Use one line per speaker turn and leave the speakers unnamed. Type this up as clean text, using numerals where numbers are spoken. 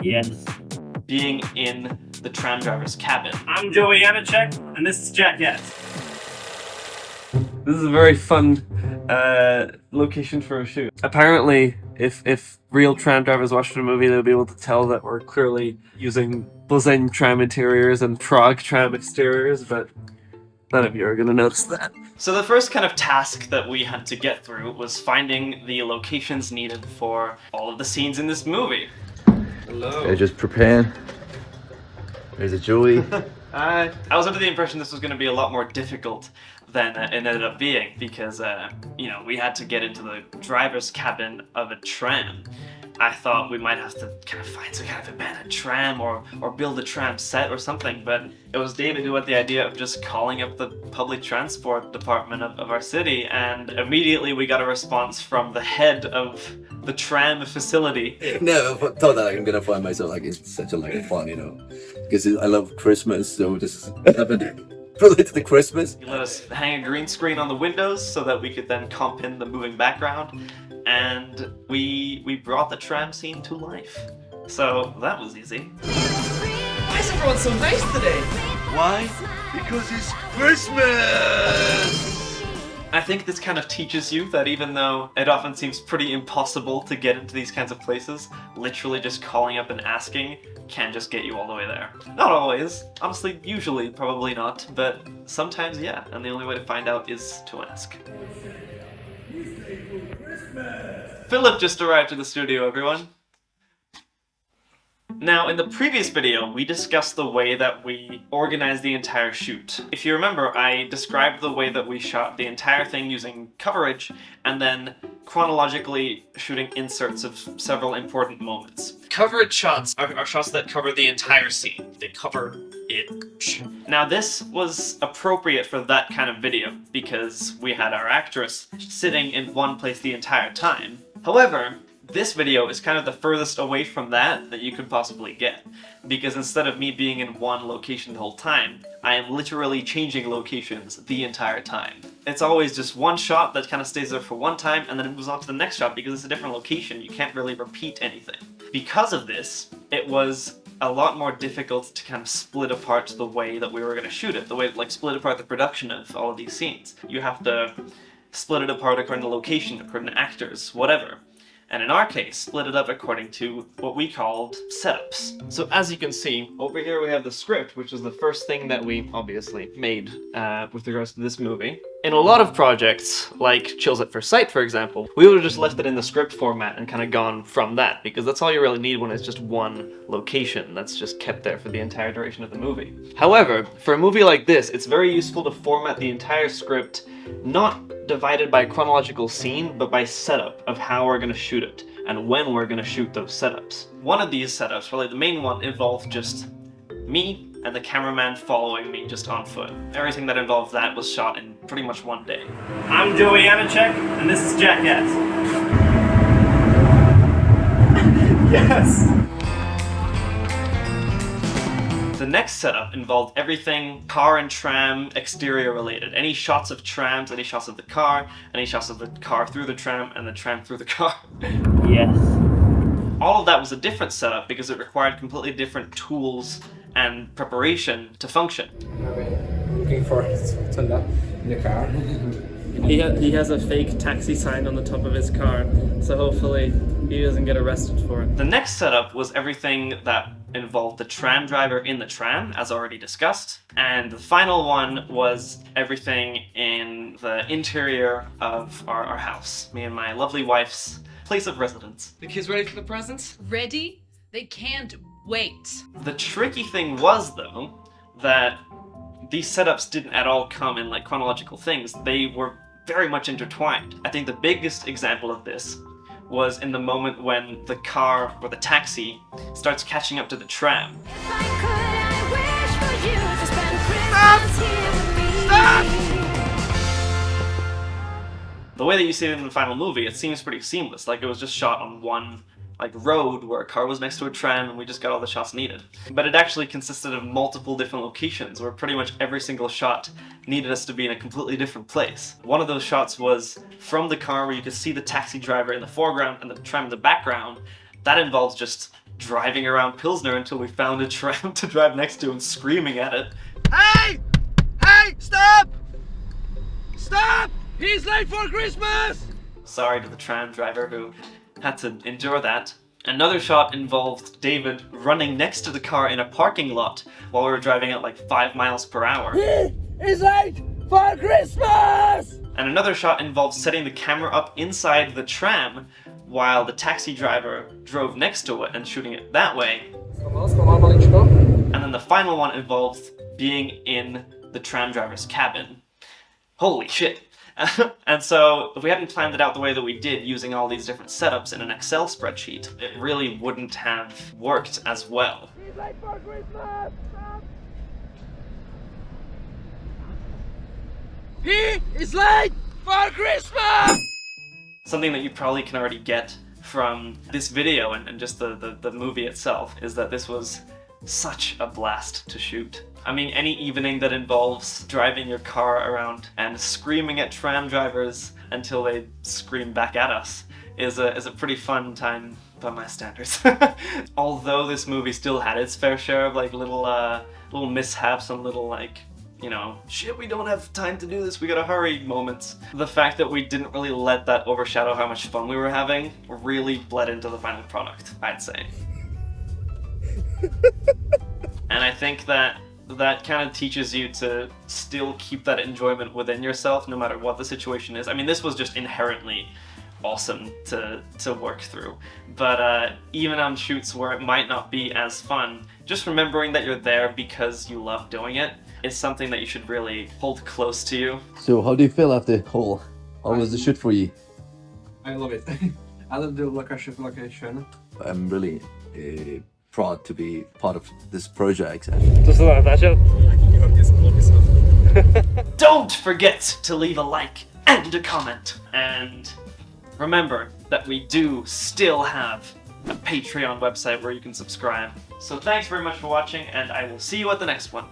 Yes.
Being in the tram driver's cabin.
I'm Joey Janacek, and this is Jackass.
This is a very fun location for a shoot. Apparently, if real tram drivers watched the movie, they'll be able to tell that we're clearly using Plzeň tram interiors and Prague tram exteriors, but none of you are going to notice that.
So the first kind of task that we had to get through was finding the locations needed for all of the scenes in this movie.
Hello.
Okay, just preparing. There's a Joey.
I was under the impression this was going to be a lot more difficult than it ended up being because, we had to get into the driver's cabin of a tram. I thought we might have to kind of find some kind of abandoned tram or build a tram set or something, but it was David who had the idea of just calling up the public transport department of our city, and immediately we got a response from the head of the tram facility.
Never thought that I'm gonna find myself like it's such a fun, because I love Christmas, so just happened related to Christmas.
He let us hang a green screen on the windows so that we could then comp in the moving background, and we brought the tram scene to life. So that was easy.
Why is everyone so nice today?
Why? Because it's Christmas!
I think this kind of teaches you that even though it often seems pretty impossible to get into these kinds of places, literally just calling up and asking can just get you all the way there. Not always. Honestly, usually, probably not, but sometimes, yeah, and the only way to find out is to ask. Philip just arrived at the studio, everyone. Now, in the previous video, we discussed the way that we organized the entire shoot. If you remember, I described the way that we shot the entire thing using coverage, and then chronologically shooting inserts of several important moments. Coverage shots are shots that cover the entire scene. They cover it. Now, this was appropriate for that kind of video, because we had our actress sitting in one place the entire time. However, this video is kind of the furthest away from that you could possibly get, because instead of me being in one location the whole time, I am literally changing locations the entire time. It's always just one shot that kind of stays there for one time, and then it moves on to the next shot because it's a different location. You can't really repeat anything. Because of this, it was a lot more difficult to kind of split apart the way that we were going to shoot it, the way split apart the production of all of these scenes. You have to split it apart according to location, according to actors, whatever. And in our case, split it up according to what we called setups. So as you can see, over here we have the script, which is the first thing that we obviously made with regards to this movie. In a lot of projects, like Chills at First Sight, for example, we would have just left it in the script format and kind of gone from that, because that's all you really need when it's just one location that's just kept there for the entire duration of the movie. However, for a movie like this, it's very useful to format the entire script not divided by chronological scene, but by setup of how we're going to shoot it and when we're going to shoot those setups. One of these setups, probably the main one, involved just me and the cameraman following me just on foot. Everything that involved that was shot in pretty much one day.
I'm Joey Janacek, and this is Jackass. Yes!
The next setup involved everything car and tram exterior related. Any shots of trams, any shots of the car, any shots of the car through the tram, and the tram through the car.
Yes.
All of that was a different setup because it required completely different tools and preparation to function.
Looking for Tunda in the car.
He has a fake taxi sign on the top of his car, so hopefully he doesn't get arrested for it.
The next setup was everything that involved the tram driver in the tram, as already discussed. And the final one was everything in the interior of our house, me and my lovely wife's place of residence.
The kids ready for the presents?
Ready? They can't wait.
The tricky thing was, though, that these setups didn't at all come in like chronological things. They were very much intertwined. I think the biggest example of this was in the moment when the car, or the taxi, starts catching up to the tram. The way that you see it in the final movie, it seems pretty seamless, like it was just shot on one road where a car was next to a tram and we just got all the shots needed. But it actually consisted of multiple different locations where pretty much every single shot needed us to be in a completely different place. One of those shots was from the car where you could see the taxi driver in the foreground and the tram in the background. That involves just driving around Pilsner until we found a tram to drive next to and screaming at it.
Hey! Hey! Stop! Stop! He's late for Christmas!
Sorry to the tram driver who had to endure that. Another shot involved David running next to the car in a parking lot while we were driving at like 5 miles per hour.
He is late for Christmas!
And another shot involved setting the camera up inside the tram while the taxi driver drove next to it and shooting it that way. And then the final one involved being in the tram driver's cabin. Holy shit. And so, if we hadn't planned it out the way that we did, using all these different setups in an Excel spreadsheet, it really wouldn't have worked as well.
He's late for Christmas! Stop! He is late for Christmas!
Something that you probably can already get from this video and just the movie itself is that this was such a blast to shoot. I mean, any evening that involves driving your car around and screaming at tram drivers until they scream back at us is a pretty fun time by my standards. Although this movie still had its fair share of like little mishaps and little like, you know, shit, we don't have time to do this, we gotta hurry moments. The fact that we didn't really let that overshadow how much fun we were having really bled into the final product, I'd say. And I think that kind of teaches you to still keep that enjoyment within yourself no matter what the situation is. I mean, this was just inherently awesome to work through. But even on shoots where it might not be as fun, just remembering that you're there because you love doing it is something that you should really hold close to you.
So how do you feel after Hull? How was the shoot for you?
I love it. I love the location.
I'm really proud to be part of this project.
Don't forget to leave a like and a comment. And remember that we do still have a Patreon website where you can subscribe. So thanks very much for watching, and I will see you at the next one.